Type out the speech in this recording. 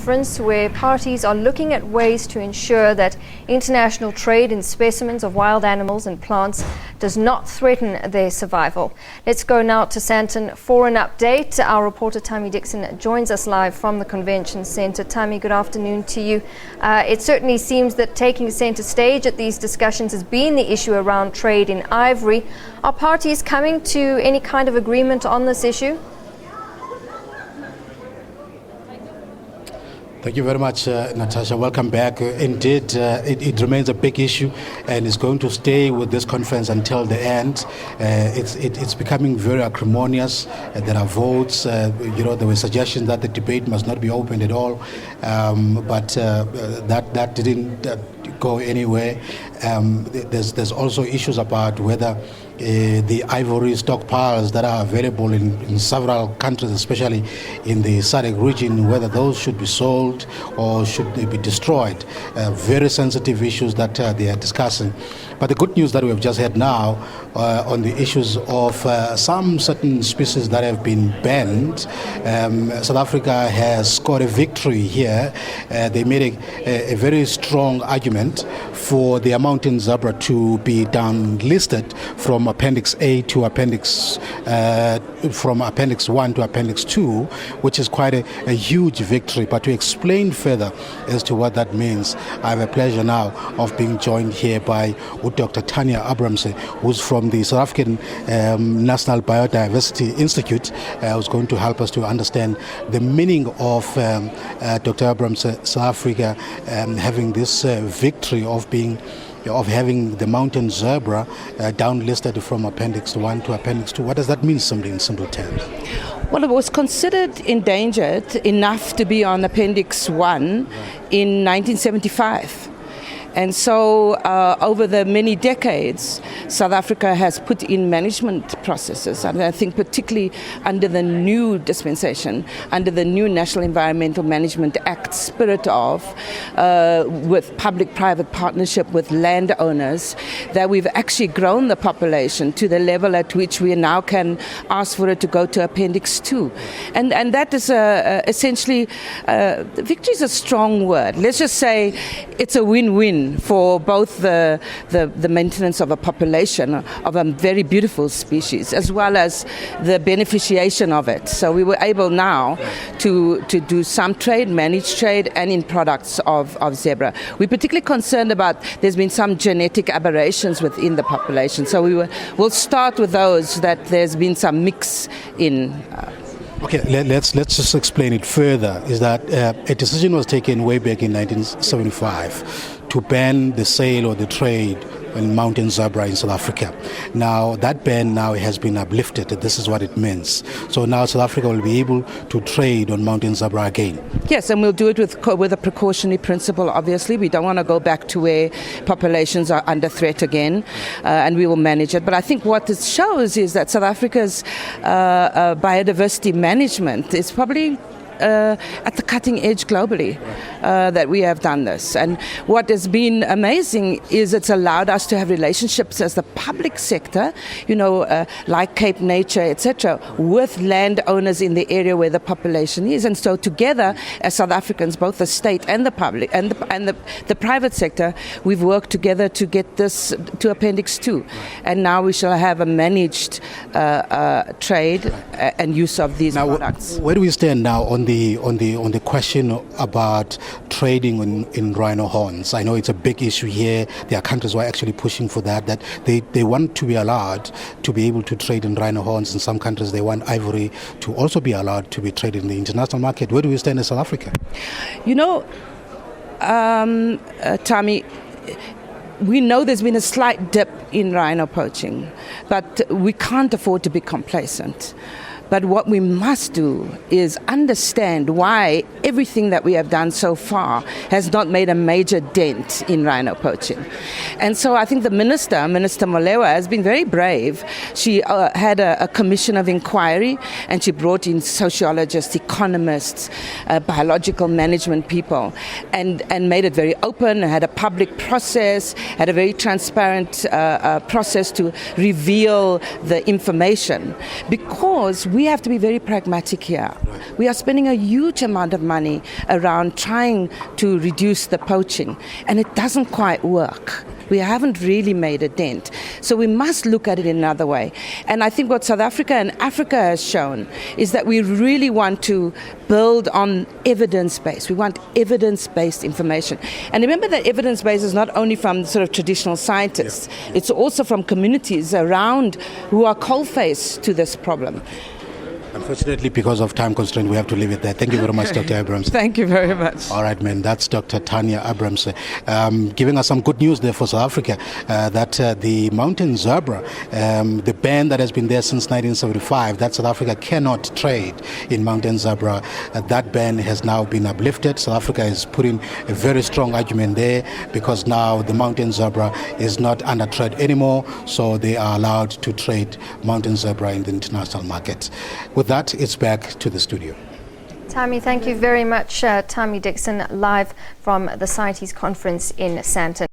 conference where parties are looking at ways to ensure that international trade in specimens of wild animals and plants does not threaten their survival. Let's go now to Sandton for an update. Our reporter Thami Dickson joins us live from the Convention Centre. Thami, good afternoon to you. It certainly seems that taking centre stage at these discussions has been the issue around trade in ivory. Are parties coming to any kind of agreement on this issue? Thank you very much, Natasha. Welcome back. Indeed, it remains a big issue and is going to stay with this conference until the end. It's becoming very acrimonious. There are votes. There were suggestions that the debate must not be opened at all, but that didn't go anywhere. There's also issues about whether the ivory stockpiles that are available in several countries, especially in the SADC region, whether those should be sold or should they be destroyed. Very sensitive issues that they are discussing. But the good news that we've just heard now on the issues of some certain species that have been banned, South Africa has scored a victory here. They made a very strong argument for the mountain zebra to be downlisted from Appendix A to Appendix from Appendix 1 to Appendix 2, which is quite a huge victory. But to explain further as to what that means, I have a pleasure now of being joined here by Dr. Thami Dickson, who's from the South African National Biodiversity Institute, who's going to help us to understand the meaning of Dr. Dickson, South Africa having this victory of having the mountain zebra downlisted from Appendix 1 to Appendix 2. What does that mean in simple terms? Well, it was considered endangered enough to be on Appendix 1 in 1975. And so over the many decades, South Africa has put in management processes, and I think particularly under the new dispensation, under the new National Environmental Management Act spirit of, with public-private partnership with landowners, that we've actually grown the population to the level at which we now can ask for it to go to Appendix 2. And that is essentially, victory is a strong word. Let's just say it's a win-win for both the maintenance of a population of a very beautiful species as well as the beneficiation of it. So we were able now to do some trade, managed trade, and in products of zebra. We're particularly concerned about there's been some genetic aberrations within the population. So we'll start with those that there's been some mix in. Okay, let's just explain it further. Is that a decision was taken way back in 1975 to ban the sale or the trade in mountain zebra in South Africa. Now that ban now has been uplifted. This is what it means. So now South Africa will be able to trade on mountain zebra again. Yes, and we'll do it with a precautionary principle. Obviously, we don't want to go back to where populations are under threat again, and we will manage it. But I think what it shows is that South Africa's biodiversity management is probably at the cutting edge globally, that we have done this. And what has been amazing is it's allowed us to have relationships as the public sector, like Cape Nature, etc., with landowners in the area where the population is. And so together, as South Africans, both the state and the public and the private sector, we've worked together to get this to Appendix 2. And now we shall have a managed trade and use of these products. Where do we stand now on the question about trading in rhino horns? I know it's a big issue here. There are countries who are actually pushing for that they want to be allowed to be able to trade in rhino horns. In some countries, they want ivory to also be allowed to be traded in the international market. Where do we stand in South Africa? Thami, we know there's been a slight dip in rhino poaching, but we can't afford to be complacent. But what we must do is understand why everything that we have done so far has not made a major dent in rhino poaching. And so I think the Minister Molewa, has been very brave. She had a commission of inquiry, and she brought in sociologists, economists, biological management people, and made it very open, had a public process, had a very transparent process to reveal the information. Because we we have to be very pragmatic here. We are spending a huge amount of money around trying to reduce the poaching, and it doesn't quite work. We haven't really made a dent. So we must look at it in another way. And I think what South Africa and Africa has shown is that we really want to build on evidence-based. We want evidence-based information. And remember that evidence-based is not only from sort of traditional scientists, it's also from communities around who are coalface to this problem. Unfortunately, because of time constraint, we have to leave it there. Thank you very much, Dr. Abrams. Thank you very much. All right, man. That's Dr. Tanya Abrams giving us some good news there for South Africa, that the mountain zebra, the ban that has been there since 1975, that South Africa cannot trade in mountain zebra, that ban has now been uplifted. South Africa is putting a very strong argument there because now the mountain zebra is not under threat anymore, so they are allowed to trade mountain zebra in the international market. With that, it's back to the studio. Thami, thank you very much. Thami Dickson, live from the Cites conference in Sandton.